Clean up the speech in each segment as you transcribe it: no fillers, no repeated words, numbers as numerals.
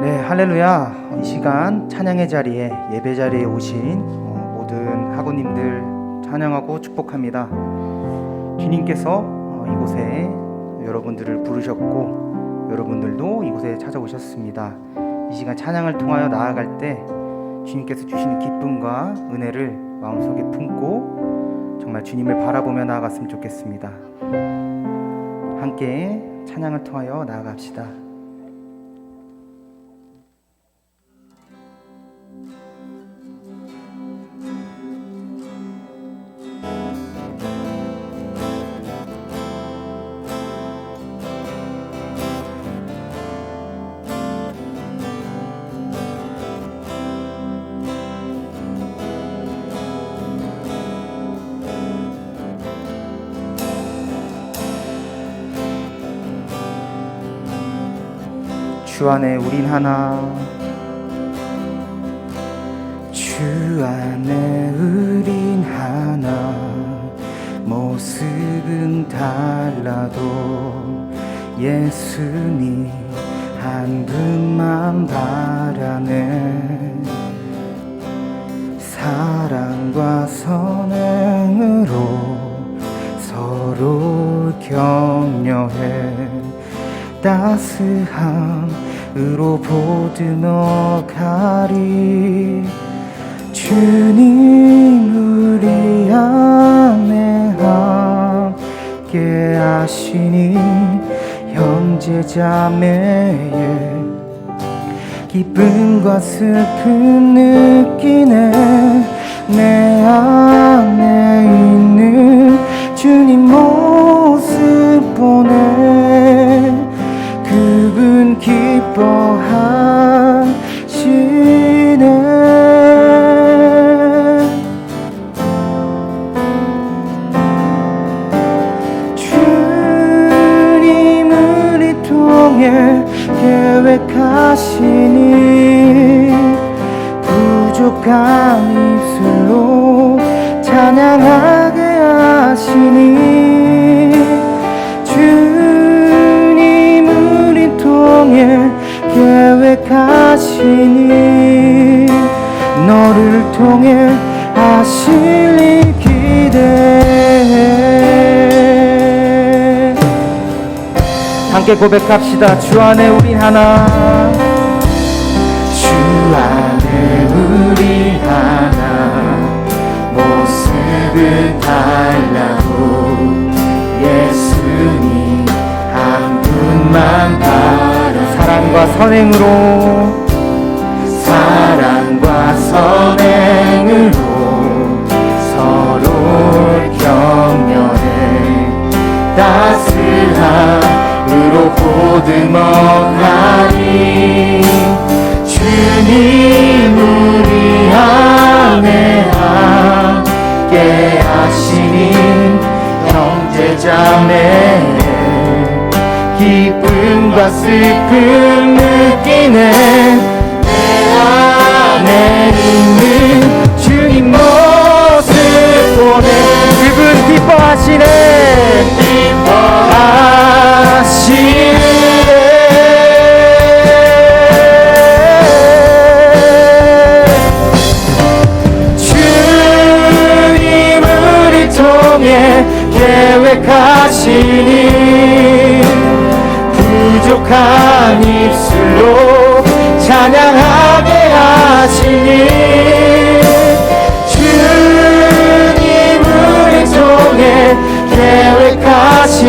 네, 할렐루야. 이 시간 찬양의 자리에, 예배 자리에 오신 모든 학우님들 찬양하고 축복합니다. 주님께서 이곳에 여러분들을 부르셨고 여러분들도 이곳에 찾아오셨습니다. 이 시간 찬양을 통하여 나아갈 때 주님께서 주시는 기쁨과 은혜를 마음속에 품고 정말 주님을 바라보며 나아갔으면 좋겠습니다. 함께 찬양을 통하여 나아갑시다. 주 안에 우린 하나, 주 안에 우린 하나. 모습은 달라도 예수님 한 분만 바라네. 사랑과 선행으로 서로 격려해 따스함으로 보듬어 가리. 주님 우리 안에 함께 하시니 형제자매의 기쁨과 슬픔 느끼네. 내 안에 있는 주님 모습 보네. 그분 기뻐하시네. 주님 우리 통해 계획하시니 부족한 입술로 찬양하게 하시니. 주님 우리 통해 계획하시니 너를 통해 하실 일 기대해. 함께 고백합시다. 주 안에 우린 하나, 주 안에 우린 하나. 모습은 달라도 예수님 한 분만 바라. 사랑과 선행으로, 사랑과 선행으로 서로 격려해 따스함으로 보듬어 가리. 주님 우리 안에 함께 하시니 형제자매의 기쁨과 슬픔 느끼네. 내 안에 있는 주님 모습 보네. 그분 기뻐하시네. 주님 우리 통해 계획하시니 부족한 입술로 찬양하게 하시니. 주님 우리 통해 계획하시니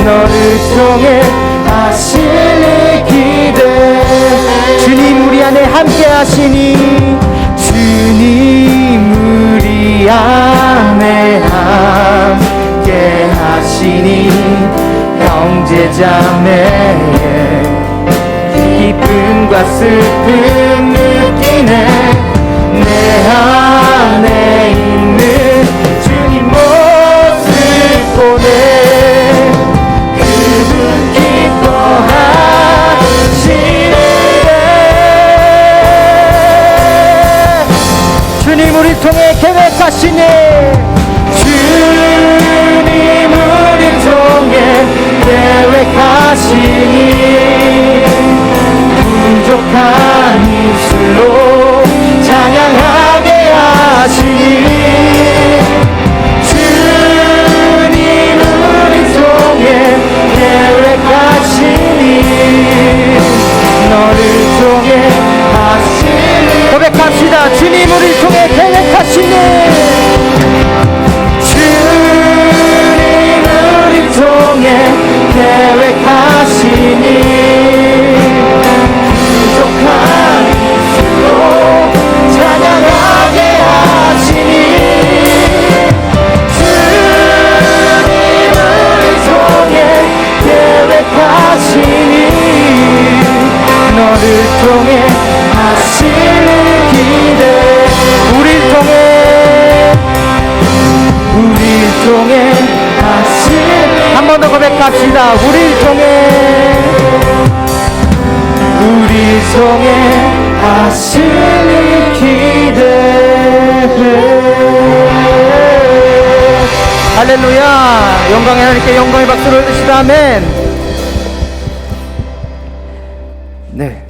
너를 통해 하실 일 기대해. 주님 우리 안에 함께 하시니. 주님 우리 안에 함께 하시니 형제자매의 기쁨과 슬픔 느끼네. 내 안에 있는 주님 모습 보네. 그분 기뻐하시네. 주님 우리 통해 계획하시네. 주님 우리 통해 계획하시니 고백합시다. 우리를 통해 하시는 기대해. 할렐루야. 영광의 하나님께 영광의 박수를 드시다. 아멘. 네,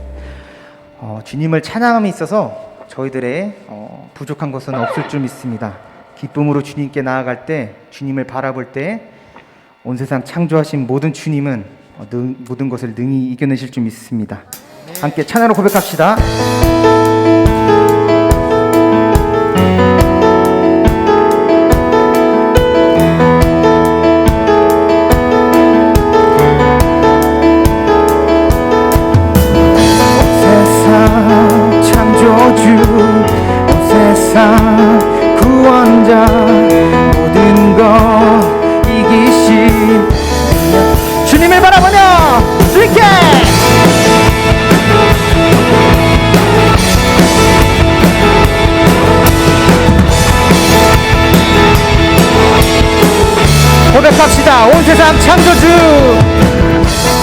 주님을 찬양함에 있어서 저희들의 부족한 것은 없을 줄 믿습니다. 기쁨으로 주님께 나아갈 때, 주님을 바라볼 때 온 세상 창조하신 모든 주님은 모든 것을 능히 이겨내실 줄 믿습니다. 함께 찬양으로 고백합시다. 세상 창조주, 온 세상 구원자, 모든 것 이기신 주님을 바라보며 주님께 고백합시다. 온 세상 창조주,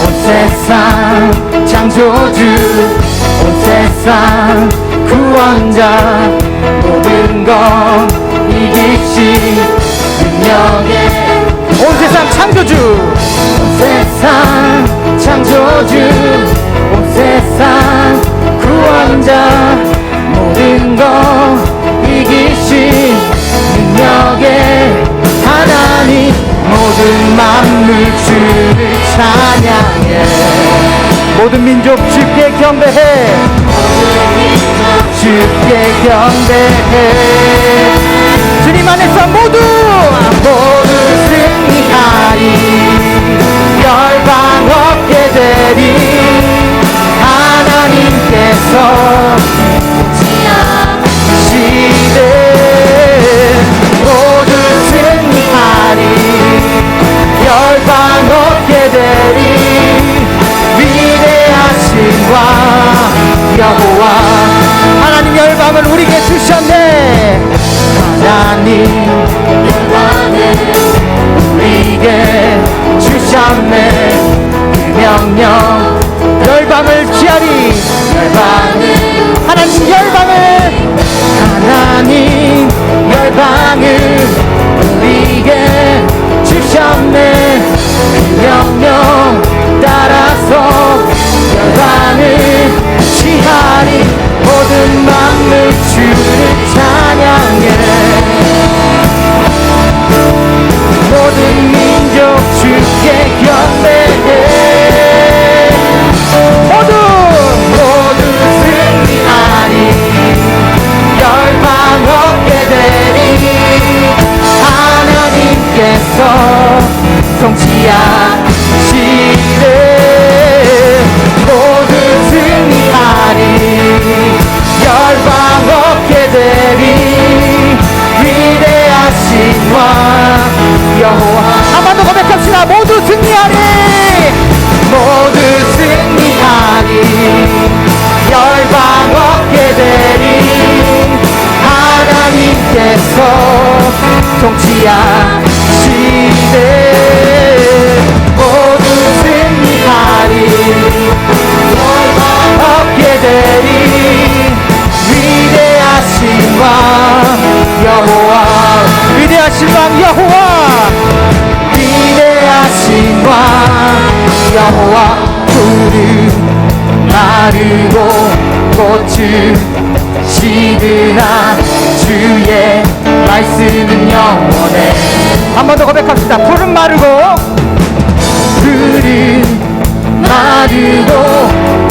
온 세상 창조주, 온 세상 구원자, 모든 것 이기신 능력의 온 세상 창조주, 온 세상 창조주, 온 세상 구원자, 모든 것 이기신 능력의 하나님, 모든 만물 주를 찬양해. 모든 민족 주께 경배해. 주께 경배해. 주님 안에서 모두 승리하리. 열방 얻게 되리. 하나님께서 지시되 모두 승리하리. 열방 얻게 되리. 위대하신 왕 여호와 하나님, 열방을 우리에게 주셨네. 하나님 열방을 우리에게 주셨네. 그 명령 열방을 취하리. 하나님 열방을 우리에게 주셨네. 그 명령 따라서 열방을 취하리. 모든 만물 주를 찬양해. 모든 민족 주께 경배해. 모두 승리하리. 열방 얻게 되리. 하나님께서 통치하시되 모두 승리하리. 열방 얻게 되리. 위대하신 왕 여호와 한 번 더 고백합시다. 모두 승리하리. 모두 승리하리. 열방 얻게 되리. 하나님께서 통치하시되 모두 승리하리. 열방 얻게 되리. 위대하신 왕 여호와, 위대하신 왕 여호와, 위대하신 왕 여호와. 풀은 마르고 꽃은 시드나 주의 말씀은 영원해. 한 번 더 고백합시다. 풀은 마르고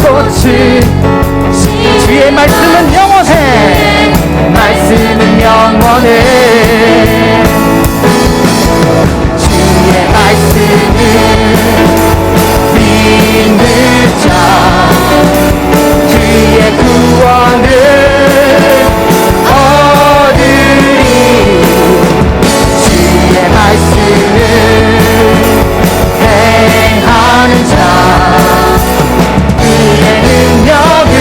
꽃은 주의 말씀은 영원해. 말씀은 영원해. 주의 말씀은 믿는 자 주의 구원을 얻으리. 주의 말씀을 행하는 자 그의 능력을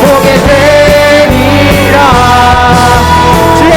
보게 되리라. 주의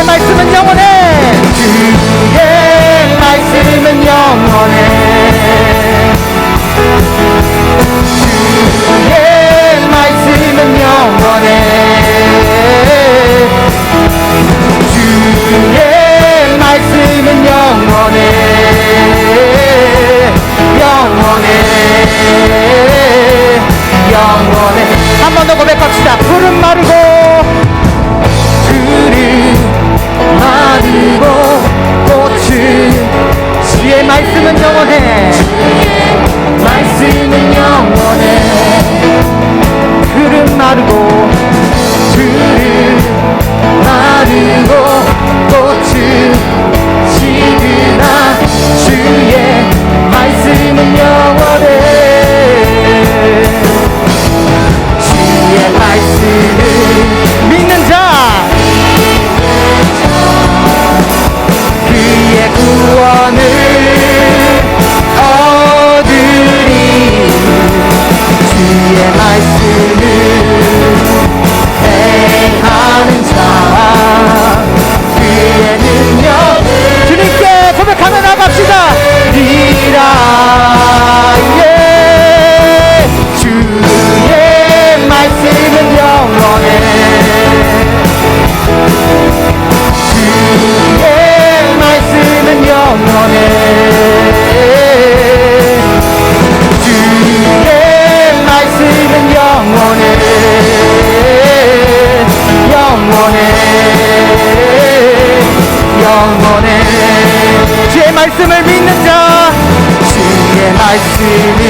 말씀을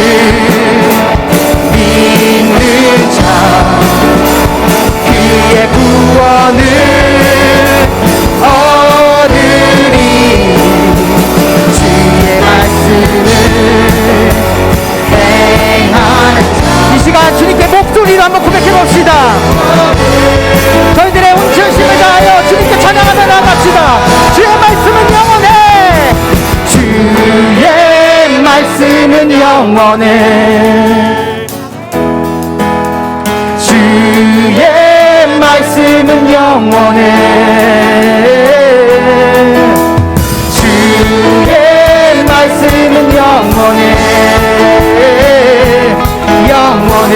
믿는 자 그의 구원을 얻으리. 주의 말씀을 행하는 자. 이 시간 주님께 목소리로 한번 고백해 봅시다. 저희들의 온 전심을 다하여 주님께 찬양하며 나갑시다. 주의 말씀은 영원해. 주의 말씀은 영원해. 주의 말씀은 영원해. 주의 말씀은 영원해. 영원해.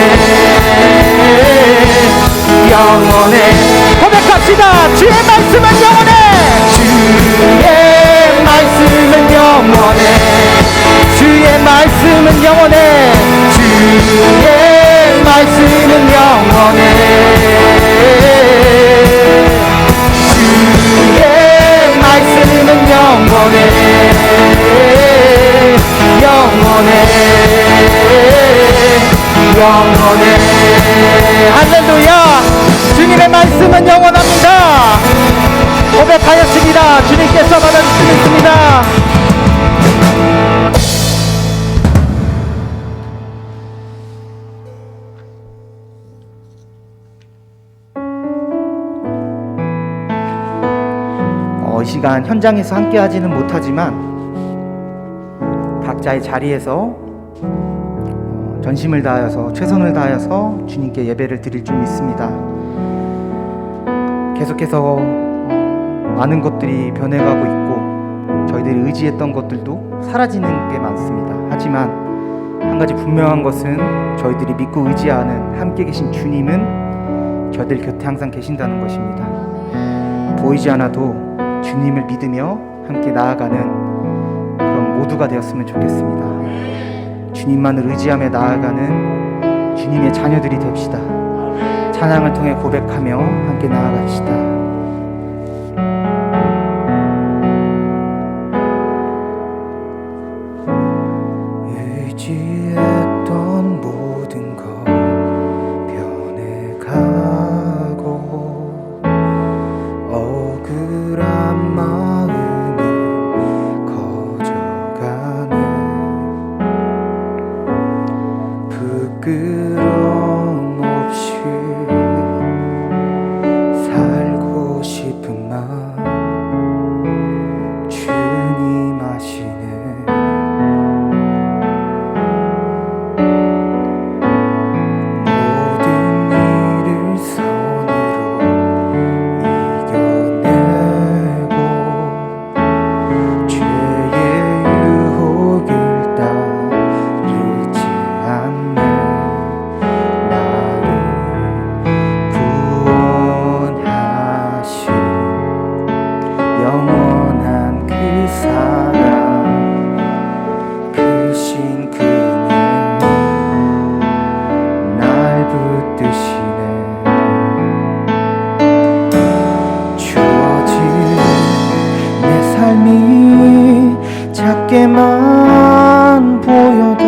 영원해. 고백합시다. 주의 말씀은 영원해. 주의 말씀은 영원해. 주의 말씀은 영원해. 주의 말씀은 영원해. 주의 말씀은 영원해. 영원해. 영원해. 할렐루야. 주님의 말씀은 영원합니다. 고백하였습니다. 주님께서 받아주시겠습니다. 이 시간 현장에서 함께 하지는 못하지만 각자의 자리에서 전심을 다하여서 최선을 다하여서 주님께 예배를 드릴 줄 믿습니다. 계속해서 많은 것들이 변해가고 있고 저희들이 의지했던 것들도 사라지는 게 많습니다. 하지만 한 가지 분명한 것은 저희들이 믿고 의지하는 함께 계신 주님은 저희들 곁에 항상 계신다는 것입니다. 보이지 않아도 주님을 믿으며 함께 나아가는 그런 모두가 되었으면 좋겠습니다. 주님만을 의지하며 나아가는 주님의 자녀들이 됩시다. 찬양을 통해 고백하며 함께 나아갑시다. 의지했던 모든 것 변해가고 억울한 마음은 커져가네. 부끄러움 없이 살고 싶은 마음 주님 아시네. 모든 일을 선으로 이겨내고 죄의 유혹을 따르지 않네. 나를 구원하신 영원한 그 사랑 크신 그는 날 붙드시네. 주어진 내 삶이 작게만 보여도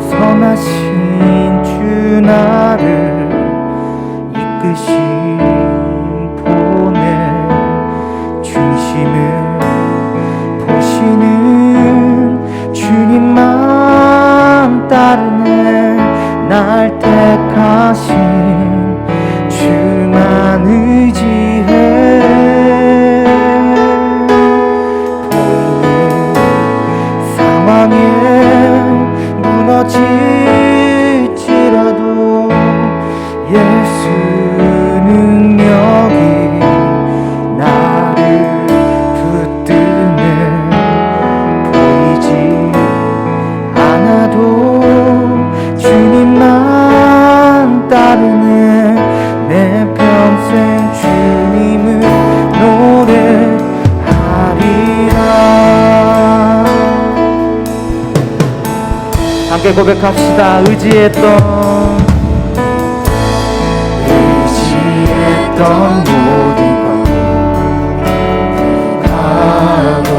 선하신 주 나를 이끄신 보내. 중심을 보시는 주님만 따르네. 날 택하신 주만 의지해. 보이는 상황에 무너질지라도 예수 능력이 나를 붙드네. 보이지 않아도 주님만 따르네. 내 평생 주님을 노래하리라. 함께 고백합시다. 의지했던 모든 것 가고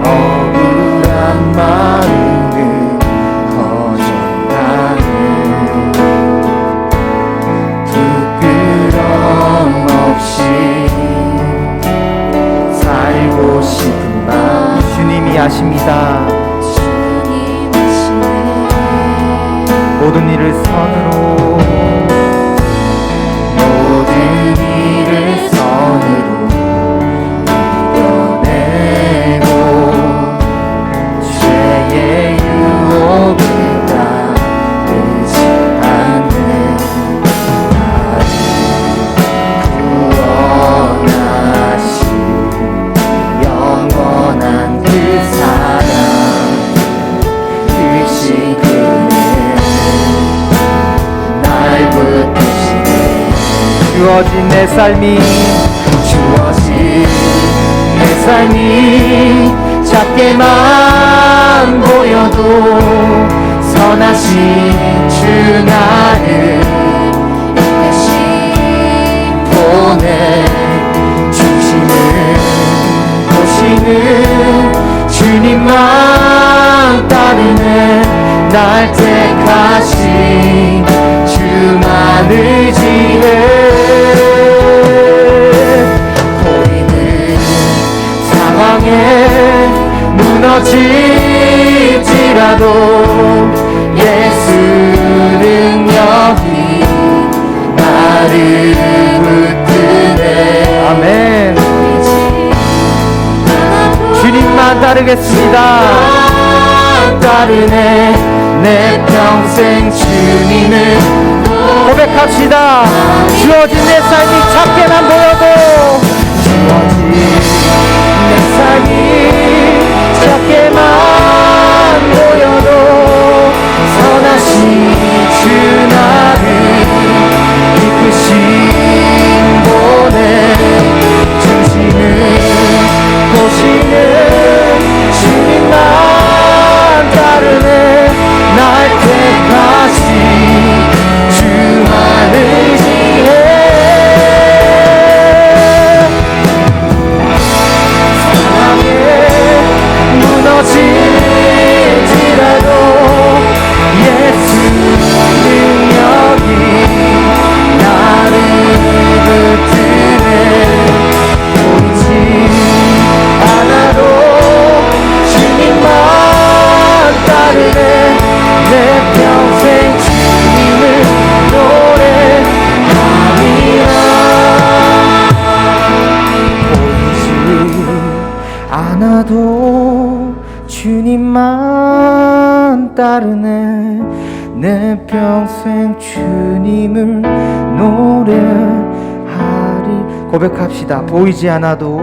억울한 마음 모든 일을 선으로 모든 일을 선으로 이겨내고 죄의 유혹을 따르지 않는 나를 구원하신 영원한 그 사랑 크신 그는 날 붙드시네. 주어진 내 삶이 주어진 내 삶이 작게만 보여도 선하신 주 나를 이끄신 보내 주시는 보시는 주님만 따르네. 날 택하신 주만 의지해. 보이는 상황에 무너질지라도 예수 능력이 나를 붙드네. 아멘. 주님만 따르겠습니다. 따르네. 내 평생 주님을 고백합시다. 주어진 내 삶이 작게만 보여도 주어진 내 삶이 작게만 보여도 선하신 주 나를 이끄신 보내 주시는 보시는 주님만 따르네. 날 택하신 주만 의지해. 사랑에 무너질지라도 예수 능력이 나를 붙드네. 보이지 않아도 주님만 따르네. 내 평생 주님을 노래하리라. 보이지 않아도 주님만 따르네. 내 평생 주님을 노래하리. 고백합시다. 보이지 않아도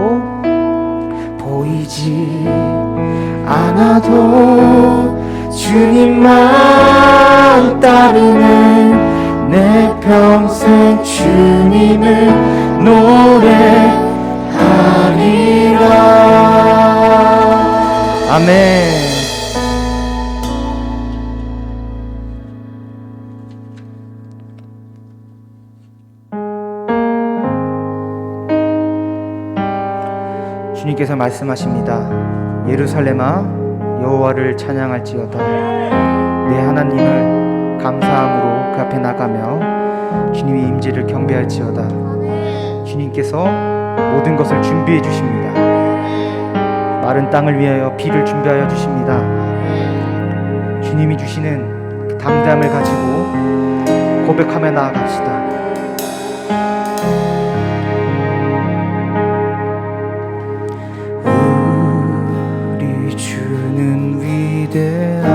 보이지 않아도 주님만 따르네. 내 평생 주님을 노래하리라. 아멘. 주님께서 말씀하십니다. 예루살렘아 여호와를 찬양할지어다. 내 하나님을 감사함으로 그 앞에 나가며 주님의 임재를 경배할지어다. 주님께서 모든 것을 준비해 주십니다. 마른 땅을 위하여 비를 준비하여 주십니다. 주님이 주시는 그 담대함을 가지고 고백하며 나아갑시다. 우리 주는 위대하며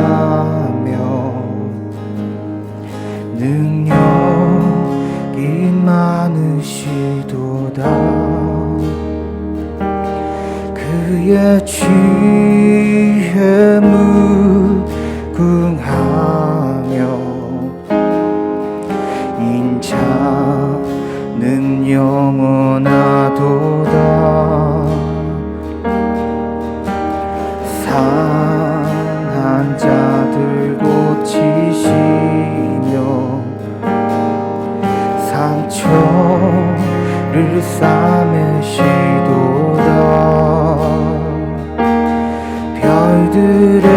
능력이 많으시도다. 그의 지혜 무궁하며 인자는 영원하도다. 상한 자들 고치시며 상처를 싸매시도다. 별들의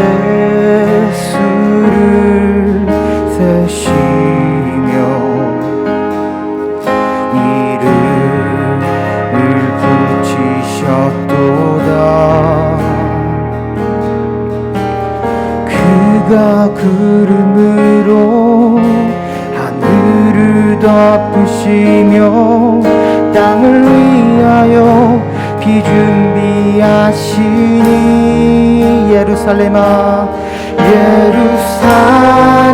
수를 세시며 이름을 붙이셨도다. 그가 그가 구름으로 하늘을 덮으시며 땅을 위하여 비 준비하시니 예루살렘아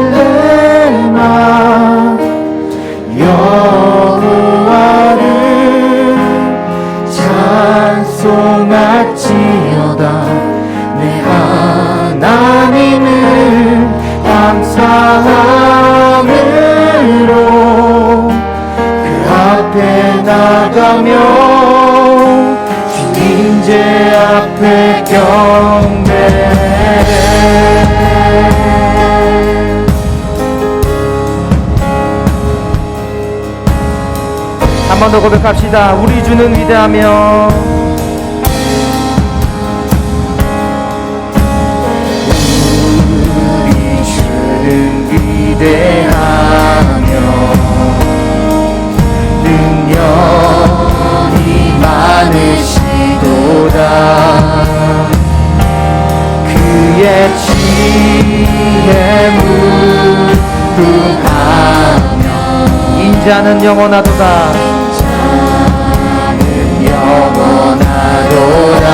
예루살렘아 여호와를 찬송할지어다 내 하나님을 감사함으로 그 앞에 나가며 주님제 앞에 경배해. 한 번 더 고백합시다. 우리 주는 위대하며 우리 주는 위대하며 능력이 많으시도다 그의 지혜 무궁하며 인자는 영원하도다. 영원하도다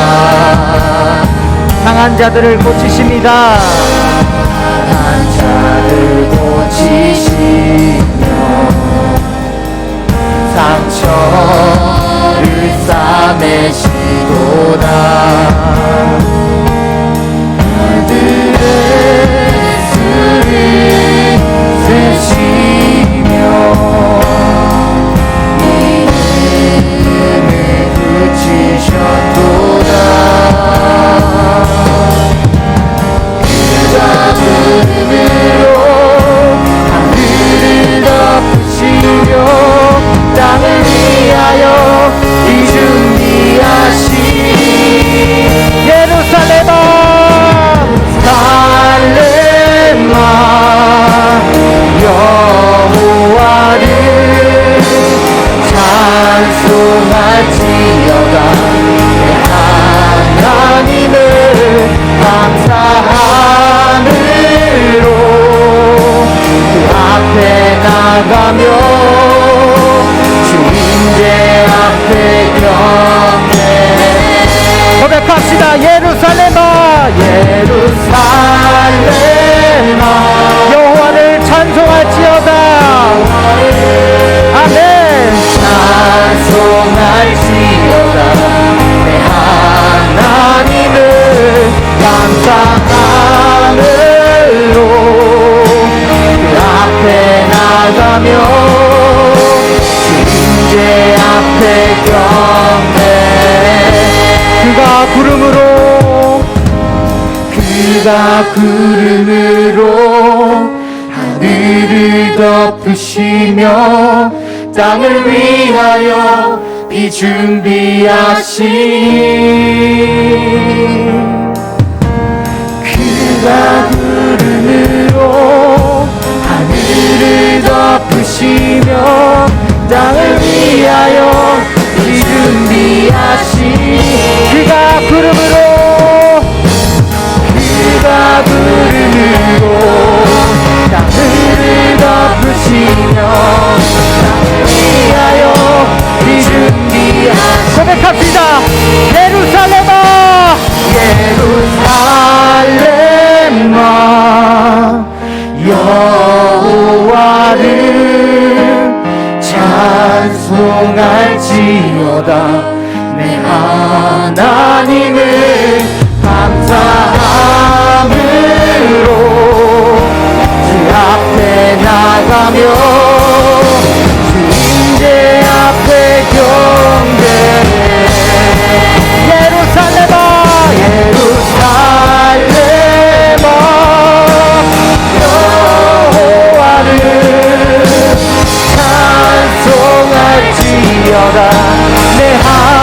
상한 자들을 고치십니다. 한 자를 고치시며 상처를 싸매시도다 그들의 수를 세시며 이름을 붙이셨도다 그가 구름으로 하늘을 덮으시며 땅을 위하여 비 준비하시니 예루살렘아 살렘아 여호와를 찬송할지어다 내 하나님을 감사함으로 그 앞에 나가며 주님제 앞에 경배해. 고백합시다. 예루살렘아 예루살렘아 여호와를 찬송할지어다. 아멘. 찬송할지어다 내 하나님을 감사함으로 그 앞에 나가며 주님제 앞에 경배해. 그가 구름으로 하늘을 덮으시며 땅을 위하여 비 준비하시니 그가 구름으로 하늘을 덮으시며 땅을 위하여 비 준비하시니 그가 구름으로 땅을 덮으시며 땅을 위하여 비 준비하시니 고백합시다. 예루살렘아 예루살렘아 여호와를 찬송할지어다 내 하나님을 감사함으로 주 앞에 나가며 주님제 앞에 경배해. 예루살렘아 예루살렘아 여호와를 찬송할지어다 내 하나님을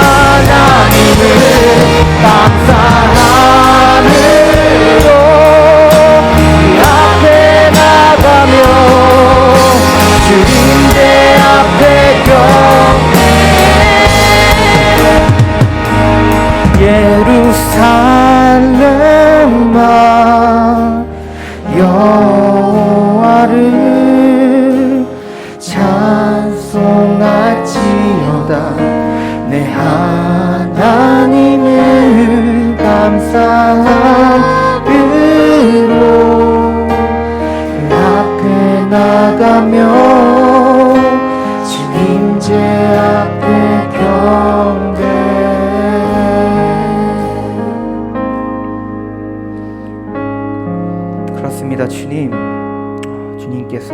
그렇습니다, 주님. 주님께서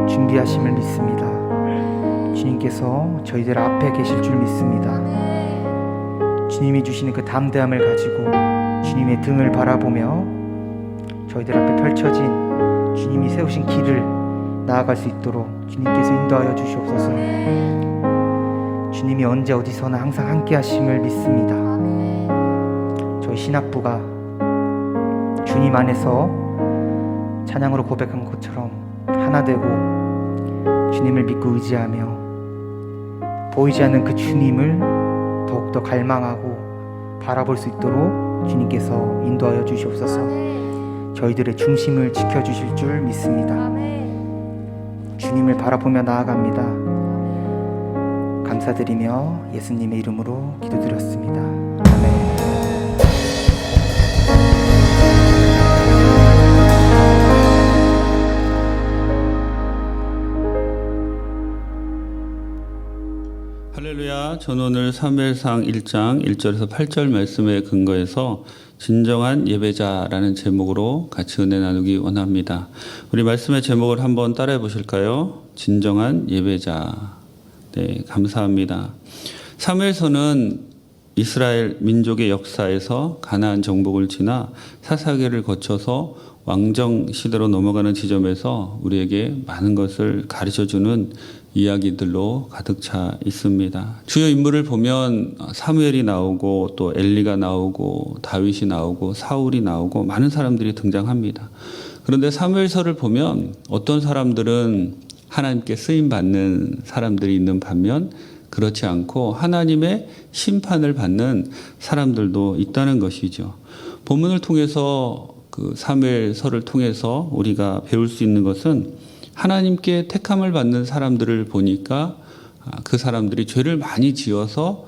준비하심을 믿습니다. 주님께서 저희들 앞에 계실 줄 믿습니다. 주님이 주시는 그 담대함을 가지고 주님의 등을 바라보며 저희들 앞에 펼쳐진 주님이 세우신 길을 나아갈 수 있도록 주님께서 인도하여 주시옵소서. 주님이 언제 어디서나 항상 함께 하심을 믿습니다. 저희 신학부가 주님 안에서 찬양으로 고백한 것처럼 하나 되고 주님을 믿고 의지하며 보이지 않는 그 주님을 더욱더 갈망하고 바라볼 수 있도록 주님께서 인도하여 주시옵소서. 저희들의 중심을 지켜주실 줄 믿습니다. 주님을 바라보며 나아갑니다. 감사드리며 예수님의 이름으로 기도드렸습니다. 아멘. 할렐루야. 저는 오늘 사무엘상 1장 1절에서 8절 말씀에 근거해서 진정한 예배자라는 제목으로 같이 은혜 나누기 원합니다. 우리 말씀의 제목을 한번 따라해 보실까요? 진정한 예배자. 네, 감사합니다. 사무엘서는 이스라엘 민족의 역사에서 가나안 정복을 지나 사사기를 거쳐서 왕정 시대로 넘어가는 지점에서 우리에게 많은 것을 가르쳐주는 이야기들로 가득 차 있습니다. 주요 인물을 보면 사무엘이 나오고 또 엘리가 나오고 다윗이 나오고 사울이 나오고 많은 사람들이 등장합니다. 그런데 사무엘서를 보면 어떤 사람들은 하나님께 쓰임받는 사람들이 있는 반면 그렇지 않고 하나님의 심판을 받는 사람들도 있다는 것이죠. 본문을 통해서 그 사무엘서를 통해서 우리가 배울 수 있는 것은 하나님께 택함을 받는 사람들을 보니까 그 사람들이 죄를 많이 지어서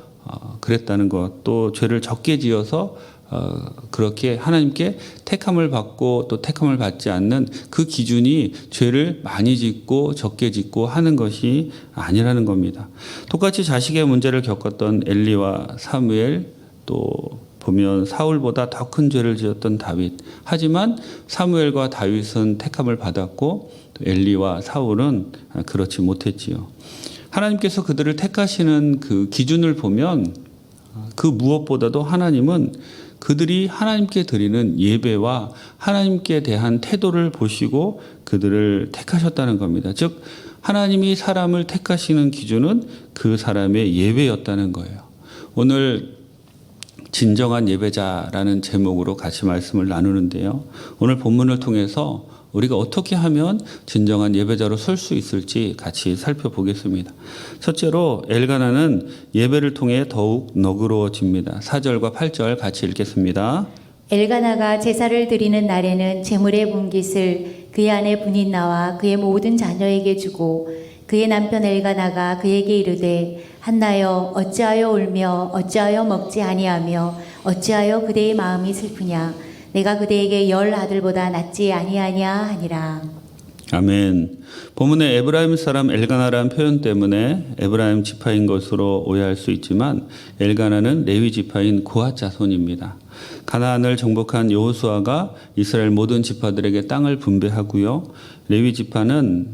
그랬다는 것, 또 죄를 적게 지어서 그렇게 하나님께 택함을 받고 또 택함을 받지 않는 그 기준이 죄를 많이 짓고 적게 짓고 하는 것이 아니라는 겁니다. 똑같이 자식의 문제를 겪었던 엘리와 사무엘, 또 보면 사울보다 더 큰 죄를 지었던 다윗. 하지만 사무엘과 다윗은 택함을 받았고 또 엘리와 사울은 그렇지 못했지요. 하나님께서 그들을 택하시는 그 기준을 보면 그 무엇보다도 하나님은 그들이 하나님께 드리는 예배와 하나님께 대한 태도를 보시고 그들을 택하셨다는 겁니다. 즉 하나님이 사람을 택하시는 기준은 그 사람의 예배였다는 거예요. 오늘 진정한 예배자라는 제목으로 같이 말씀을 나누는데요. 오늘 본문을 통해서 우리가 어떻게 하면 진정한 예배자로 설 수 있을지 같이 살펴보겠습니다. 첫째로 엘가나는 예배를 통해 더욱 너그러워집니다. 4절과 8절 같이 읽겠습니다. 엘가나가 제사를 드리는 날에는 제물의 분깃을 그의 아내 분인나와 그의 모든 자녀에게 주고 그의 남편 엘가나가 그에게 이르되 한나여 어찌하여 울며 어찌하여 먹지 아니하며 어찌하여 그대의 마음이 슬프냐 내가 그대에게 10 아들보다 낫지 아니하냐 하니라. 아멘. 본문의 에브라임 사람 엘가나라는 표현 때문에 에브라임 지파인 것으로 오해할 수 있지만 엘가나는 레위 지파인 고핫 자손입니다. 가나안을 정복한 여호수아가 이스라엘 모든 지파들에게 땅을 분배하고요. 레위 지파는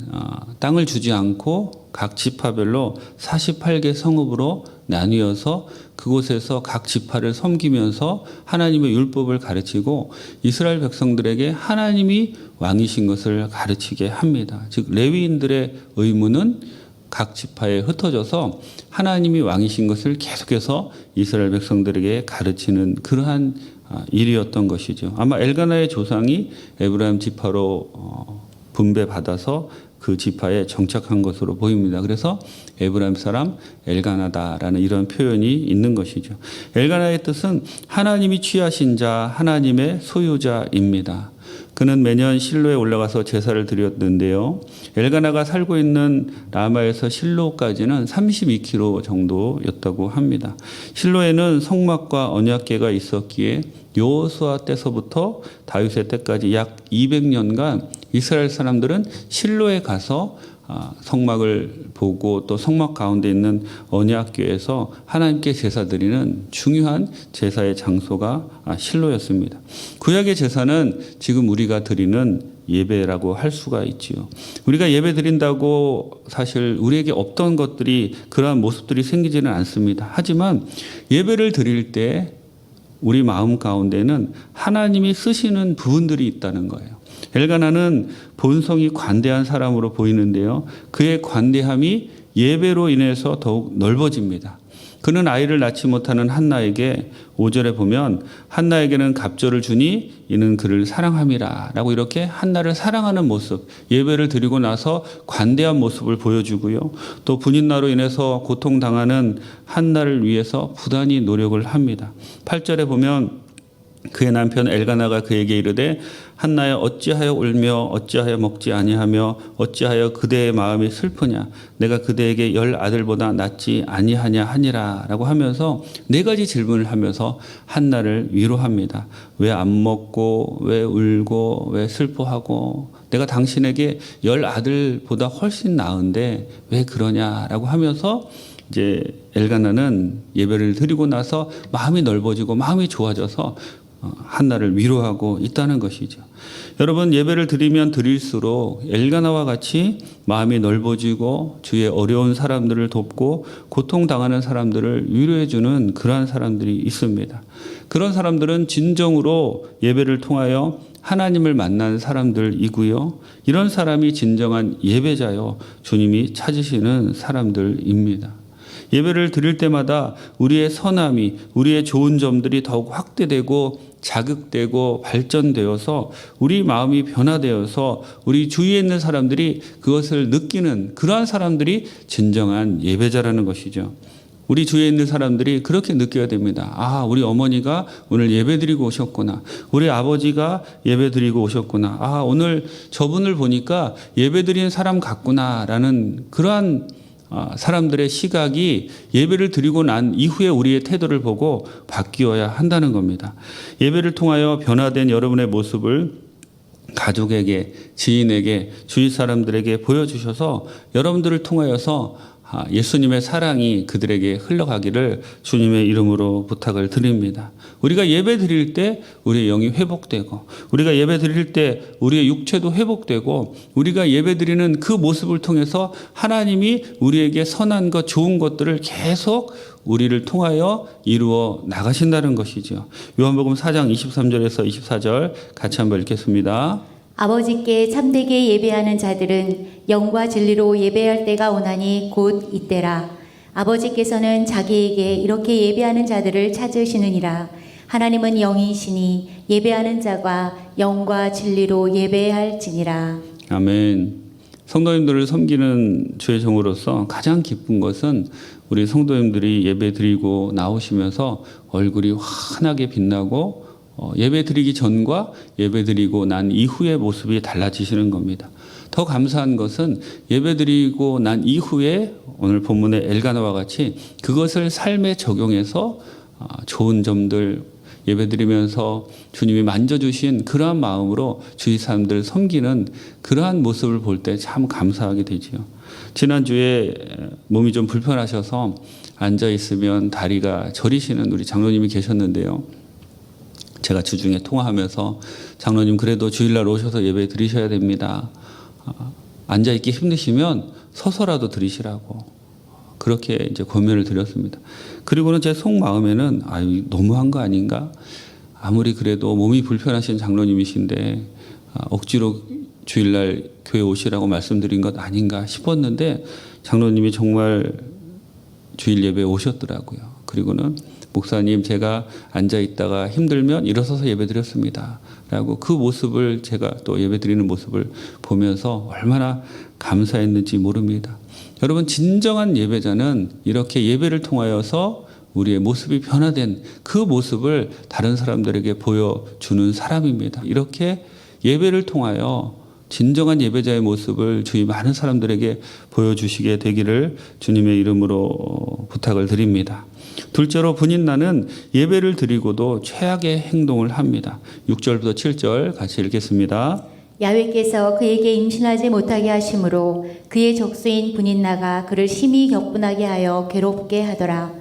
땅을 주지 않고 각 지파별로 48개 성읍으로 나뉘어서 그곳에서 각 지파를 섬기면서 하나님의 율법을 가르치고 이스라엘 백성들에게 하나님이 왕이신 것을 가르치게 합니다. 즉 레위인들의 의무는 각 지파에 흩어져서 하나님이 왕이신 것을 계속해서 이스라엘 백성들에게 가르치는 그러한 일이었던 것이죠. 아마 엘가나의 조상이 에브라임 지파로 분배받아서 그 지파에 정착한 것으로 보입니다. 그래서 에브라임 사람 엘가나다라는 이런 표현이 있는 것이죠. 엘가나의 뜻은 하나님이 취하신 자, 하나님의 소유자입니다. 그는 매년 실로에 올라가서 제사를 드렸는데요. 엘가나가 살고 있는 라마에서 실로까지는 32km 정도였다고 합니다. 실로에는 성막과 언약궤가 있었기에 여호수아 때서부터 다윗의 때까지 약 200년간 이스라엘 사람들은 실로에 가서 성막을 보고 또 성막 가운데 있는 언약궤에서 하나님께 제사 드리는 중요한 제사의 장소가 실로였습니다. 구약의 제사는 지금 우리가 드리는 예배라고 할 수가 있지요. 우리가 예배 드린다고 사실 우리에게 없던 것들이 그러한 모습들이 생기지는 않습니다. 하지만 예배를 드릴 때 우리 마음 가운데는 하나님이 쓰시는 부분들이 있다는 거예요. 엘가나는 본성이 관대한 사람으로 보이는데요. 그의 관대함이 예배로 인해서 더욱 넓어집니다. 그는 아이를 낳지 못하는 한나에게 5절에 보면 한나에게는 갑절을 주니 이는 그를 사랑함이라 라고 이렇게 한나를 사랑하는 모습, 예배를 드리고 나서 관대한 모습을 보여주고요. 또 분인나로 인해서 고통당하는 한나를 위해서 부단히 노력을 합니다. 8절에 보면 그의 남편 엘가나가 그에게 이르되 한나야 어찌하여 울며 어찌하여 먹지 아니하며 어찌하여 그대의 마음이 슬프냐 내가 그대에게 10 아들보다 낫지 아니하냐 하니라 라고 하면서 4가지 질문을 하면서 한나를 위로합니다. 왜 안 먹고 왜 울고 왜 슬퍼하고 내가 당신에게 10 아들보다 훨씬 나은데 왜 그러냐라고 하면서 이제 엘가나는 예배를 드리고 나서 마음이 넓어지고 마음이 좋아져서 한나를 위로하고 있다는 것이죠. 여러분 예배를 드리면 드릴수록 엘가나와 같이 마음이 넓어지고 주의 어려운 사람들을 돕고 고통당하는 사람들을 위로해주는 그러한 사람들이 있습니다. 그런 사람들은 진정으로 예배를 통하여 하나님을 만난 사람들이고요. 이런 사람이 진정한 예배자요 주님이 찾으시는 사람들입니다. 예배를 드릴 때마다 우리의 선함이 우리의 좋은 점들이 더욱 확대되고 자극되고 발전되어서 우리 마음이 변화되어서 우리 주위에 있는 사람들이 그것을 느끼는 그러한 사람들이 진정한 예배자라는 것이죠. 우리 주위에 있는 사람들이 그렇게 느껴야 됩니다. 아, 우리 어머니가 오늘 예배 드리고 오셨구나. 우리 아버지가 예배 드리고 오셨구나. 아, 오늘 저분을 보니까 예배 드리는 사람 같구나라는 그러한 사람들의 시각이 예배를 드리고 난 이후에 우리의 태도를 보고 바뀌어야 한다는 겁니다. 예배를 통하여 변화된 여러분의 모습을 가족에게, 지인에게, 주위 사람들에게 보여주셔서 여러분들을 통하여서 예수님의 사랑이 그들에게 흘러가기를 주님의 이름으로 부탁을 드립니다. 우리가 예배 드릴 때 우리의 영이 회복되고 우리가 예배 드릴 때 우리의 육체도 회복되고 우리가 예배 드리는 그 모습을 통해서 하나님이 우리에게 선한 것, 좋은 것들을 계속 우리를 통하여 이루어 나가신다는 것이죠. 요한복음 4장 23절에서 24절 같이 한번 읽겠습니다. 아버지께 참되게 예배하는 자들은 영과 진리로 예배할 때가 오나니 곧 이때라. 아버지께서는 자기에게 이렇게 예배하는 자들을 찾으시느니라. 하나님은 영이시니 예배하는 자가 영과 진리로 예배할지니라. 아멘. 성도님들을 섬기는 주의 종으로서 가장 기쁜 것은 우리 성도님들이 예배 드리고 나오시면서 얼굴이 환하게 빛나고 예배 드리기 전과 예배 드리고 난 이후의 모습이 달라지시는 겁니다. 더 감사한 것은 예배 드리고 난 이후에 오늘 본문의 엘가나와 같이 그것을 삶에 적용해서 좋은 점들 예배 드리면서 주님이 만져주신 그러한 마음으로 주위 사람들을 섬기는 그러한 모습을 볼 때 참 감사하게 되지요. 지난주에 몸이 좀 불편하셔서 앉아있으면 다리가 저리시는 우리 장로님이 계셨는데요. 제가 주중에 통화하면서 장로님 그래도 주일날 오셔서 예배 드리셔야 됩니다. 앉아있기 힘드시면 서서라도 드리시라고 그렇게 이제 권면을 드렸습니다. 그리고는 제 속마음에는 아유 너무한 거 아닌가? 아무리 그래도 몸이 불편하신 장로님이신데 억지로 주일날 교회 오시라고 말씀드린 것 아닌가 싶었는데 장로님이 정말 주일 예배에 오셨더라고요. 그리고는 목사님 제가 앉아있다가 힘들면 일어서서 예배드렸습니다 라고 그 모습을 제가 또 예배드리는 모습을 보면서 얼마나 감사했는지 모릅니다. 여러분 진정한 예배자는 이렇게 예배를 통하여서 우리의 모습이 변화된 그 모습을 다른 사람들에게 보여주는 사람입니다. 이렇게 예배를 통하여 진정한 예배자의 모습을 주위 많은 사람들에게 보여주시게 되기를 주님의 이름으로 부탁을 드립니다. 둘째로 분인나는 예배를 드리고도 최악의 행동을 합니다. 6절부터 7절 같이 읽겠습니다. 야훼께서 그에게 임신하지 못하게 하심으로 그의 적수인 분인나가 그를 심히 격분하게 하여 괴롭게 하더라.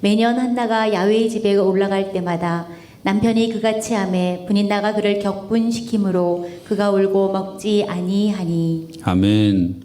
매년 한나가 야훼의 집에 올라갈 때마다 남편이 그같이 하매 분인나가 그를 격분시키므로 그가 울고 먹지 아니하니. 아멘.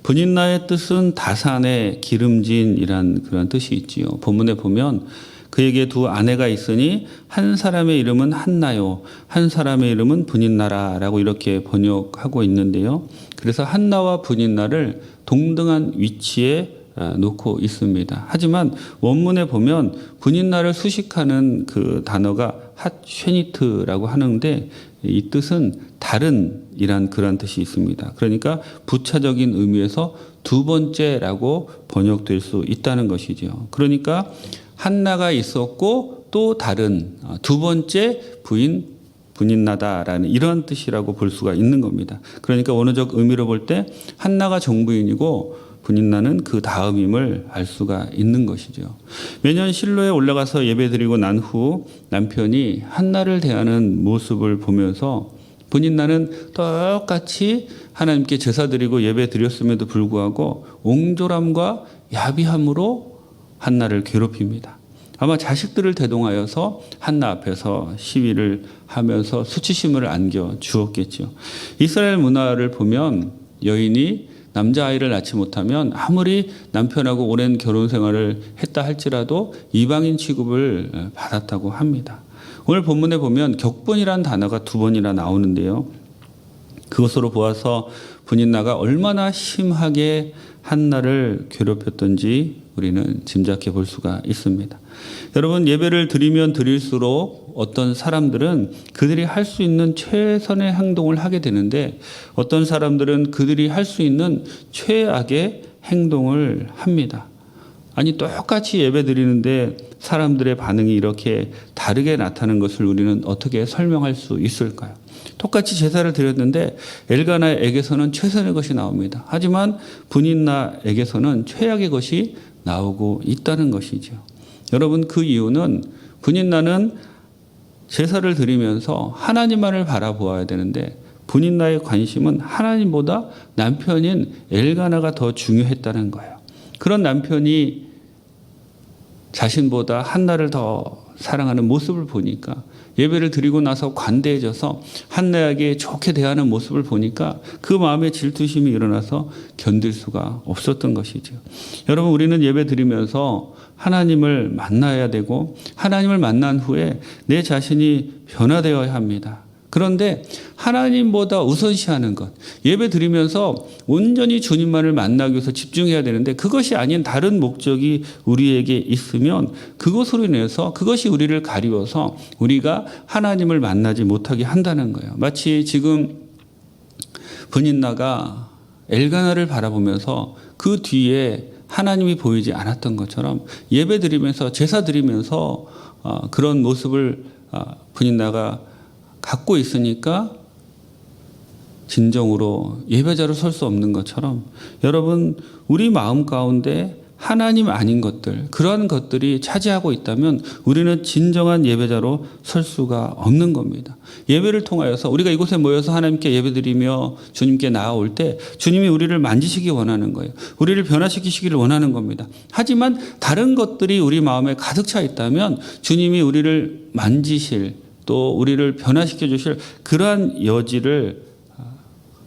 분인나의 뜻은 다산의 기름진이란 그런 뜻이 있지요. 본문에 보면 그에게 두 아내가 있으니 한 사람의 이름은 한나요, 한 사람의 이름은 분인나라라고 이렇게 번역하고 있는데요. 그래서 한나와 분인나를 동등한 위치에 놓고 있습니다. 하지만 원문에 보면 분인나를 수식하는 그 단어가 핫쉐니트라고 하는데 이 뜻은 다른이란 그런 뜻이 있습니다. 그러니까 부차적인 의미에서 두 번째라고 번역될 수 있다는 것이죠. 그러니까 한나가 있었고 또 다른 두 번째 부인 분인나다라는 이런 뜻이라고 볼 수가 있는 겁니다. 그러니까 원어적 의미로 볼 때 한나가 정부인이고 분인나는 그 다음임을 알 수가 있는 것이죠. 매년 실로에 올라가서 예배드리고 난 후 남편이 한나를 대하는 모습을 보면서 분인나는 똑같이 하나님께 제사드리고 예배드렸음에도 불구하고 옹졸함과 야비함으로 한나를 괴롭힙니다. 아마 자식들을 대동하여서 한나 앞에서 시위를 하면서 수치심을 안겨 주었겠죠. 이스라엘 문화를 보면 여인이 남자아이를 낳지 못하면 아무리 남편하고 오랜 결혼 생활을 했다 할지라도 이방인 취급을 받았다고 합니다. 오늘 본문에 보면 격분이라는 단어가 두 번이나 나오는데요. 그것으로 보아서 분인나가 얼마나 심하게 한나를 괴롭혔던지 우리는 짐작해 볼 수가 있습니다. 여러분, 예배를 드리면 드릴수록 어떤 사람들은 그들이 할 수 있는 최선의 행동을 하게 되는데 어떤 사람들은 그들이 할 수 있는 최악의 행동을 합니다. 아니, 똑같이 예배 드리는데 사람들의 반응이 이렇게 다르게 나타나는 것을 우리는 어떻게 설명할 수 있을까요? 똑같이 제사를 드렸는데 엘가나에게서는 최선의 것이 나옵니다. 하지만 분인나에게서는 최악의 것이 나오고 있다는 것이죠. 여러분, 그 이유는 분인나는 제사를 드리면서 하나님만을 바라보아야 되는데 분인나의 관심은 하나님보다 남편인 엘가나가 더 중요했다는 거예요. 그런 남편이 자신보다 한나를 더 사랑하는 모습을 보니까 예배를 드리고 나서 관대해져서 한나에게 좋게 대하는 모습을 보니까 그 마음에 질투심이 일어나서 견딜 수가 없었던 것이죠. 여러분, 우리는 예배 드리면서 하나님을 만나야 되고 하나님을 만난 후에 내 자신이 변화되어야 합니다. 그런데 하나님보다 우선시하는 것, 예배 드리면서 온전히 주님만을 만나기 위해서 집중해야 되는데 그것이 아닌 다른 목적이 우리에게 있으면 그것으로 인해서 그것이 우리를 가리워서 우리가 하나님을 만나지 못하게 한다는 거예요. 마치 지금 분인나가 엘가나를 바라보면서 그 뒤에 하나님이 보이지 않았던 것처럼 예배 드리면서 제사 드리면서 그런 모습을 분인나가 갖고 있으니까 진정으로 예배자로 설 수 없는 것처럼 여러분, 우리 마음 가운데 하나님 아닌 것들, 그러한 것들이 차지하고 있다면 우리는 진정한 예배자로 설 수가 없는 겁니다. 예배를 통하여서 우리가 이곳에 모여서 하나님께 예배드리며 주님께 나아올 때 주님이 우리를 만지시기 원하는 거예요. 우리를 변화시키시기를 원하는 겁니다. 하지만 다른 것들이 우리 마음에 가득 차 있다면 주님이 우리를 만지실 또 우리를 변화시켜 주실 그러한 여지를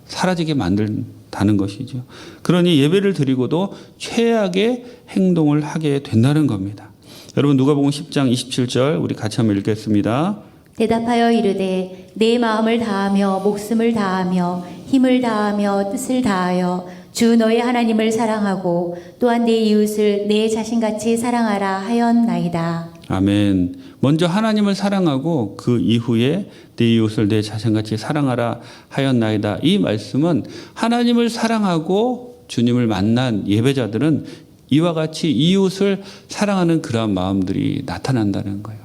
사라지게 만든다는 것이죠. 그러니 예배를 드리고도 최악의 행동을 하게 된다는 겁니다. 여러분, 누가복음 10장 27절 우리 같이 한번 읽겠습니다. 대답하여 이르되 내 마음을 다하며 목숨을 다하며 힘을 다하며 뜻을 다하여 주 너의 하나님을 사랑하고 또한 내 이웃을 내 자신같이 사랑하라 하였나이다. 아멘. 먼저 하나님을 사랑하고 그 이후에 내 이웃을 내 자신같이 사랑하라 하였나이다. 이 말씀은 하나님을 사랑하고 주님을 만난 예배자들은 이와 같이 이웃을 사랑하는 그러한 마음들이 나타난다는 거예요.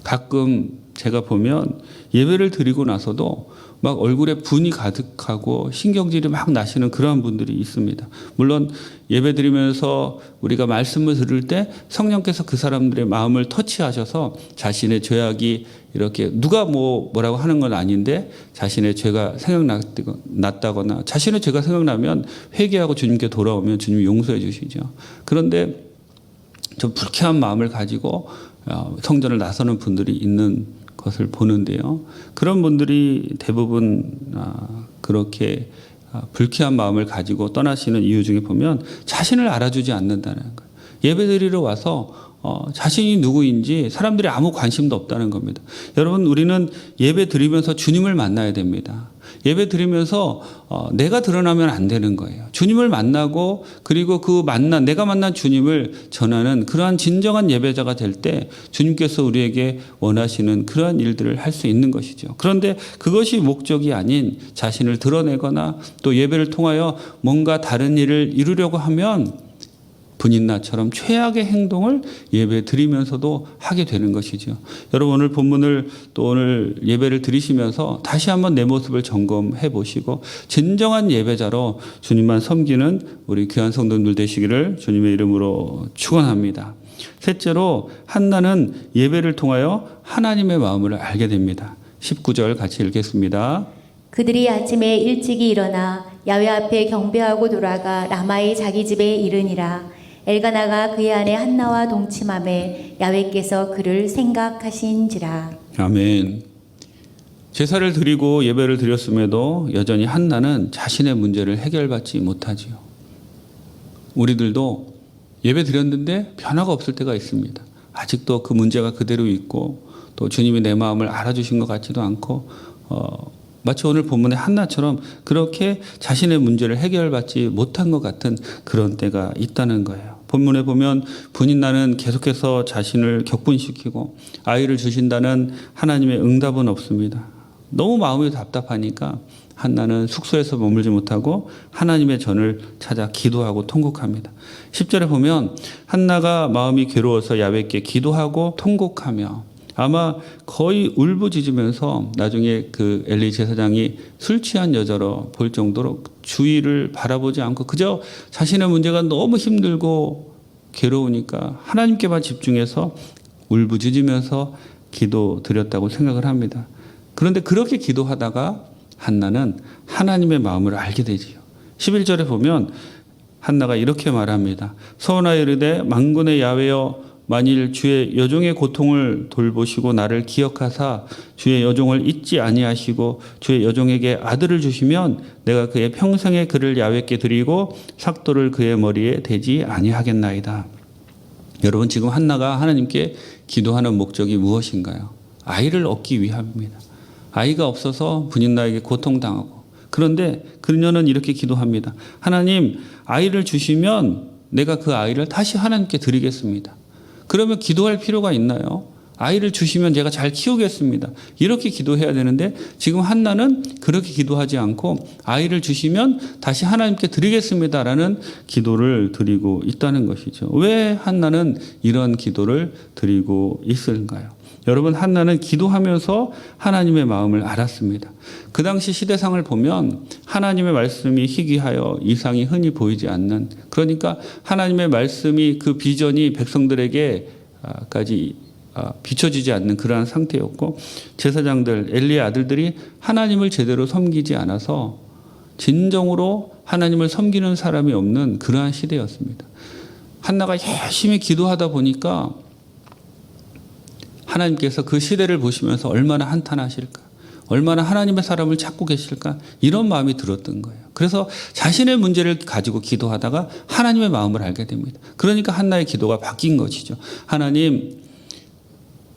가끔 제가 보면 예배를 드리고 나서도 막 얼굴에 분이 가득하고 신경질이 막 나시는 그러한 분들이 있습니다. 물론 예배드리면서 우리가 말씀을 들을 때 성령께서 그 사람들의 마음을 터치하셔서 자신의 죄악이 이렇게 누가 뭐라고 하는 건 아닌데 자신의 죄가 생각났다거나 자신의 죄가 생각나면 회개하고 주님께 돌아오면 주님이 용서해 주시죠. 그런데 좀 불쾌한 마음을 가지고 성전을 나서는 분들이 있는 것을 보는데요. 그런 분들이 대부분 그렇게 불쾌한 마음을 가지고 떠나시는 이유 중에 보면 자신을 알아주지 않는다는 거예요. 예배드리러 와서 자신이 누구인지 사람들이 아무 관심도 없다는 겁니다. 여러분, 우리는 예배 드리면서 주님을 만나야 됩니다. 예배 드리면서 내가 드러나면 안 되는 거예요. 주님을 만나고 그리고 내가 만난 주님을 전하는 그러한 진정한 예배자가 될 때 주님께서 우리에게 원하시는 그러한 일들을 할 수 있는 것이죠. 그런데 그것이 목적이 아닌 자신을 드러내거나 또 예배를 통하여 뭔가 다른 일을 이루려고 하면 분인나처럼 최악의 행동을 예배 드리면서도 하게 되는 것이죠. 여러분, 오늘 본문을 또 오늘 예배를 드리시면서 다시 한번 내 모습을 점검해 보시고 진정한 예배자로 주님만 섬기는 우리 귀한 성도님들 되시기를 주님의 이름으로 축원합니다. 셋째로 한나는 예배를 통하여 하나님의 마음을 알게 됩니다. 19절 같이 읽겠습니다. 그들이 아침에 일찍이 일어나 야훼 앞에 경배하고 돌아가 라마의 자기 집에 이르니라. 엘가나가 그의 아내 한나와 동침함에 야훼께서 그를 생각하신지라. 아멘. 제사를 드리고 예배를 드렸음에도 여전히 한나는 자신의 문제를 해결받지 못하지요. 우리들도 예배 드렸는데 변화가 없을 때가 있습니다. 아직도 그 문제가 그대로 있고 또 주님이 내 마음을 알아주신 것 같지도 않고 마치 오늘 본문의 한나처럼 그렇게 자신의 문제를 해결받지 못한 것 같은 그런 때가 있다는 거예요. 본문에 보면 분인나는 계속해서 자신을 격분시키고 아이를 주신다는 하나님의 응답은 없습니다. 너무 마음이 답답하니까 한나는 숙소에서 머물지 못하고 하나님의 전을 찾아 기도하고 통곡합니다. 10절에 보면 한나가 마음이 괴로워서 야훼께 기도하고 통곡하며 아마 거의 울부짖으면서 나중에 그 엘리 제사장이 술 취한 여자로 볼 정도로 주위를 바라보지 않고 그저 자신의 문제가 너무 힘들고 괴로우니까 하나님께만 집중해서 울부짖으면서 기도드렸다고 생각을 합니다. 그런데 그렇게 기도하다가 한나는 하나님의 마음을 알게 되지요. 11절에 보면 한나가 이렇게 말합니다. 서원하여 이르되 만군의 야훼여 만일 주의 여종의 고통을 돌보시고 나를 기억하사 주의 여종을 잊지 아니하시고 주의 여종에게 아들을 주시면 내가 그의 평생의 그를 야훼께 드리고 삭도를 그의 머리에 대지 아니하겠나이다. 여러분, 지금 한나가 하나님께 기도하는 목적이 무엇인가요? 아이를 얻기 위함입니다. 아이가 없어서 분인나에게 고통당하고 그런데 그녀는 이렇게 기도합니다. 하나님, 아이를 주시면 내가 그 아이를 다시 하나님께 드리겠습니다. 그러면 기도할 필요가 있나요? 아이를 주시면 제가 잘 키우겠습니다. 이렇게 기도해야 되는데 지금 한나는 그렇게 기도하지 않고 아이를 주시면 다시 하나님께 드리겠습니다라는 기도를 드리고 있다는 것이죠. 왜 한나는 이런 기도를 드리고 있을까요? 여러분, 한나는 기도하면서 하나님의 마음을 알았습니다. 그 당시 시대상을 보면 하나님의 말씀이 희귀하여 이상이 흔히 보이지 않는, 그러니까 하나님의 말씀이 그 비전이 백성들에게까지 비춰지지 않는 그러한 상태였고 제사장들, 엘리의 아들들이 하나님을 제대로 섬기지 않아서 진정으로 하나님을 섬기는 사람이 없는 그러한 시대였습니다. 한나가 열심히 기도하다 보니까 하나님께서 그 시대를 보시면서 얼마나 한탄하실까, 얼마나 하나님의 사람을 찾고 계실까, 이런 마음이 들었던 거예요. 그래서 자신의 문제를 가지고 기도하다가 하나님의 마음을 알게 됩니다. 그러니까 한나의 기도가 바뀐 것이죠. 하나님,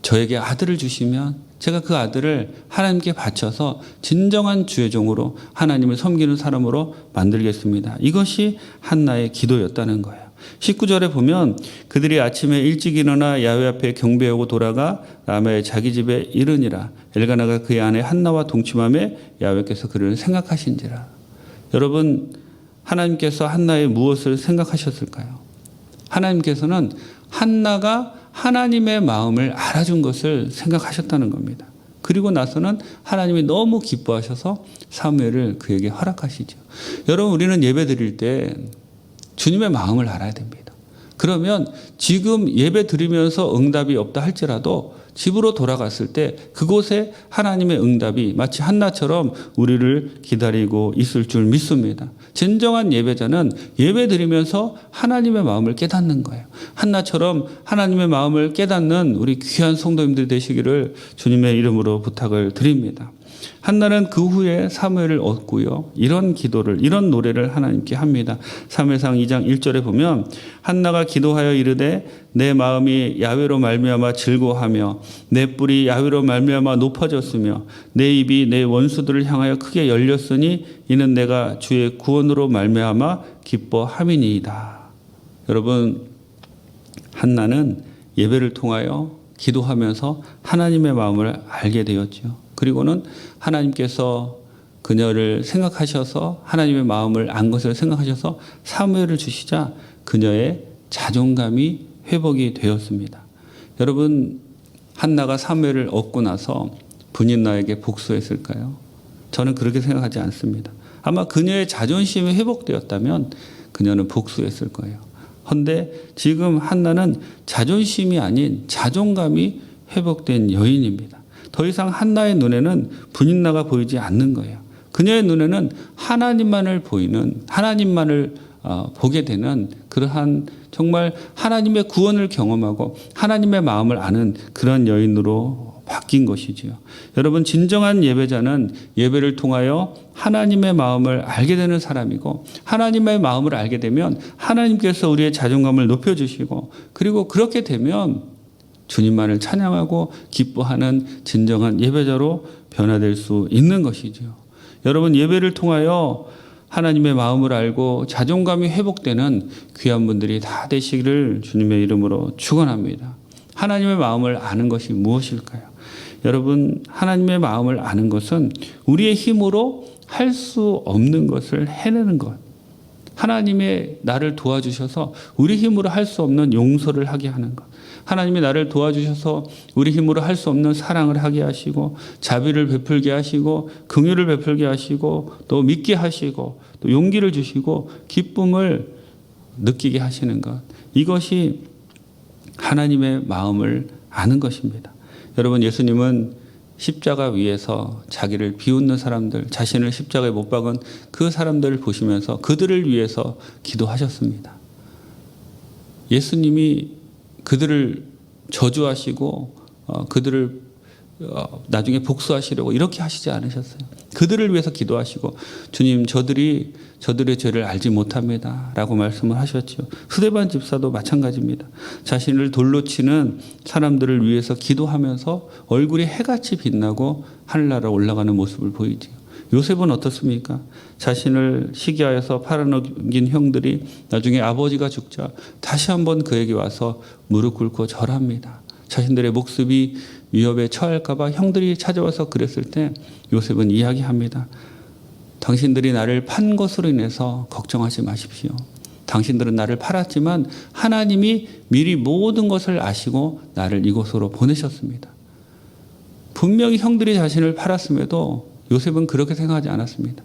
저에게 아들을 주시면 제가 그 아들을 하나님께 바쳐서 진정한 주의 종으로 하나님을 섬기는 사람으로 만들겠습니다. 이것이 한나의 기도였다는 거예요. 19절에 보면 그들이 아침에 일찍 일어나 야훼 앞에 경배하고 돌아가 라마의 자기 집에 이르니라. 엘가나가 그의 아내 한나와 동침함에 야훼께서 그를 생각하신지라. 여러분, 하나님께서 한나의 무엇을 생각하셨을까요? 하나님께서는 한나가 하나님의 마음을 알아준 것을 생각하셨다는 겁니다. 그리고 나서는 하나님이 너무 기뻐하셔서 사무엘을 그에게 허락하시죠. 여러분, 우리는 예배 드릴 때 주님의 마음을 알아야 됩니다. 그러면 지금 예배 드리면서 응답이 없다 할지라도 집으로 돌아갔을 때 그곳에 하나님의 응답이 마치 한나처럼 우리를 기다리고 있을 줄 믿습니다. 진정한 예배자는 예배 드리면서 하나님의 마음을 깨닫는 거예요. 한나처럼 하나님의 마음을 깨닫는 우리 귀한 성도님들 되시기를 주님의 이름으로 부탁을 드립니다. 한나는 그 후에 사무엘을 얻고요. 이런 기도를, 이런 노래를 하나님께 합니다. 사무엘상 2장 1절에 보면 한나가 기도하여 이르되 내 마음이 야훼로 말미암아 즐거워하며 내 뿔이 야훼로 말미암아 높아졌으며 내 입이 내 원수들을 향하여 크게 열렸으니 이는 내가 주의 구원으로 말미암아 기뻐함이니이다. 여러분, 한나는 예배를 통하여 기도하면서 하나님의 마음을 알게 되었죠. 그리고는 하나님께서 그녀를 생각하셔서 하나님의 마음을 안 것을 생각하셔서 사무엘을 주시자 그녀의 자존감이 회복이 되었습니다. 여러분, 한나가 사무엘을 얻고 나서 분인나에게 복수했을까요? 저는 그렇게 생각하지 않습니다. 아마 그녀의 자존심이 회복되었다면 그녀는 복수했을 거예요. 그런데 지금 한나는 자존심이 아닌 자존감이 회복된 여인입니다. 더 이상 한나의 눈에는 분인나가 보이지 않는 거예요. 그녀의 눈에는 하나님만을 보이는, 하나님만을 보게 되는 그러한 정말 하나님의 구원을 경험하고 하나님의 마음을 아는 그런 여인으로 바뀐 것이지요. 여러분, 진정한 예배자는 예배를 통하여 하나님의 마음을 알게 되는 사람이고, 하나님의 마음을 알게 되면 하나님께서 우리의 자존감을 높여주시고, 그리고 그렇게 되면 주님만을 찬양하고 기뻐하는 진정한 예배자로 변화될 수 있는 것이죠. 여러분, 예배를 통하여 하나님의 마음을 알고 자존감이 회복되는 귀한 분들이 다 되시기를 주님의 이름으로 축원합니다. 하나님의 마음을 아는 것이 무엇일까요? 여러분, 하나님의 마음을 아는 것은 우리의 힘으로 할 수 없는 것을 해내는 것. 하나님의 나를 도와주셔서 우리 힘으로 할 수 없는 용서를 하게 하는 것. 하나님이 나를 도와주셔서 우리 힘으로 할 수 없는 사랑을 하게 하시고, 자비를 베풀게 하시고, 긍휼을 베풀게 하시고, 또 믿게 하시고, 또 용기를 주시고 기쁨을 느끼게 하시는 것. 이것이 하나님의 마음을 아는 것입니다. 여러분, 예수님은 십자가 위에서 자기를 비웃는 사람들, 자신을 십자가에 못 박은 그 사람들을 보시면서 그들을 위해서 기도하셨습니다. 예수님이 그들을 저주하시고 그들을 나중에 복수하시려고 이렇게 하시지 않으셨어요. 그들을 위해서 기도하시고, 주님, 저들의 죄를 알지 못합니다 라고 말씀을 하셨죠. 스데반 집사도 마찬가지입니다. 자신을 돌로 치는 사람들을 위해서 기도하면서 얼굴이 해같이 빛나고 하늘나라 올라가는 모습을 보이죠. 요셉은 어떻습니까? 자신을 시기하여서 팔아넘긴 형들이 나중에 아버지가 죽자 다시 한번 그에게 와서 무릎 꿇고 절합니다. 자신들의 목숨이 위협에 처할까 봐 형들이 찾아와서 그랬을 때 요셉은 이야기합니다. 당신들이 나를 판 것으로 인해서 걱정하지 마십시오. 당신들은 나를 팔았지만 하나님이 미리 모든 것을 아시고 나를 이곳으로 보내셨습니다. 분명히 형들이 자신을 팔았음에도 요셉은 그렇게 생각하지 않았습니다.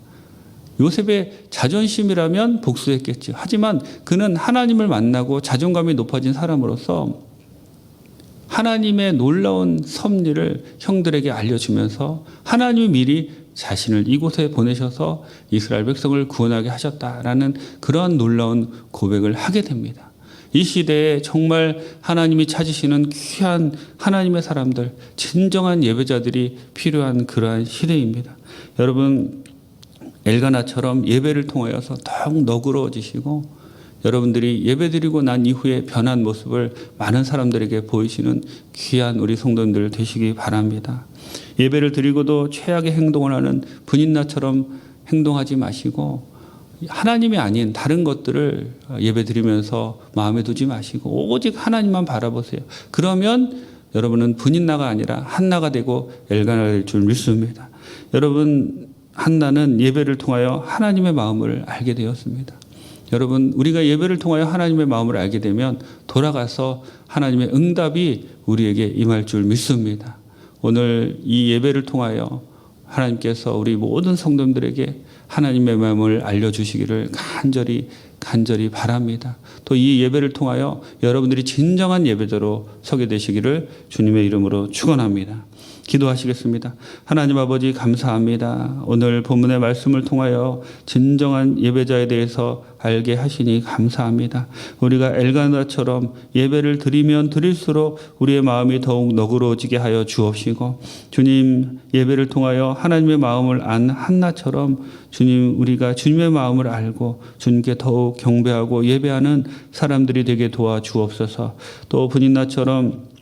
요셉의 자존심이라면 복수했겠죠. 하지만 그는 하나님을 만나고 자존감이 높아진 사람으로서 하나님의 놀라운 섭리를 형들에게 알려주면서 하나님이 미리 자신을 이곳에 보내셔서 이스라엘 백성을 구원하게 하셨다라는 그러한 놀라운 고백을 하게 됩니다. 이 시대에 정말 하나님이 찾으시는 귀한 하나님의 사람들, 진정한 예배자들이 필요한 그러한 시대입니다. 여러분, 엘가나처럼 예배를 통하여서 더욱 너그러워지시고, 여러분들이 예배드리고 난 이후에 변한 모습을 많은 사람들에게 보이시는 귀한 우리 성도님들 되시기 바랍니다. 예배를 드리고도 최악의 행동을 하는 분인나처럼 행동하지 마시고, 하나님이 아닌 다른 것들을 예배드리면서 마음에 두지 마시고 오직 하나님만 바라보세요. 그러면 여러분은 분인나가 아니라 한나가 되고 엘가나가 될 줄 믿습니다. 여러분, 한나는 예배를 통하여 하나님의 마음을 알게 되었습니다. 여러분, 우리가 예배를 통하여 하나님의 마음을 알게 되면 돌아가서 하나님의 응답이 우리에게 임할 줄 믿습니다. 오늘 이 예배를 통하여 하나님께서 우리 모든 성도들에게 하나님의 마음을 알려주시기를 간절히 바랍니다. 또 이 예배를 통하여 여러분들이 진정한 예배자로 서게 되시기를 주님의 이름으로 축원합니다. 기도하시겠습니다. 하나님 아버지 감사합니다. 오늘 본문의 말씀을 통하여 진정한 예배자에 대해서 알게 하시니 감사합니다. 우리가 엘가나처럼 예배를 드리면 드릴수록 우리의 마음이 더욱 너그러워지게 하여 주옵시고, 주님 예배를 통하여 하나님의 마음을 안 한나처럼 주님 우리가 주님의 마음을 알고 주님께 더욱 경배하고 예배하는 사람들이 되게 도와주옵소서. 또 분인나처럼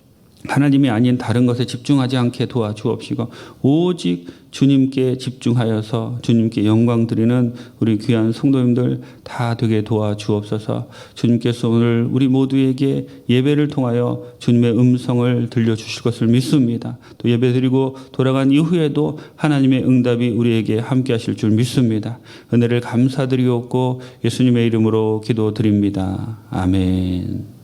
하나님이 아닌 다른 것에 집중하지 않게 도와주옵시고 오직 주님께 집중하여서 주님께 영광 드리는 우리 귀한 성도님들 다 되게 도와주옵소서. 주님께서 오늘 우리 모두에게 예배를 통하여 주님의 음성을 들려주실 것을 믿습니다. 또 예배 드리고 돌아간 이후에도 하나님의 응답이 우리에게 함께 하실 줄 믿습니다. 은혜를 감사드리옵고 예수님의 이름으로 기도드립니다. 아멘.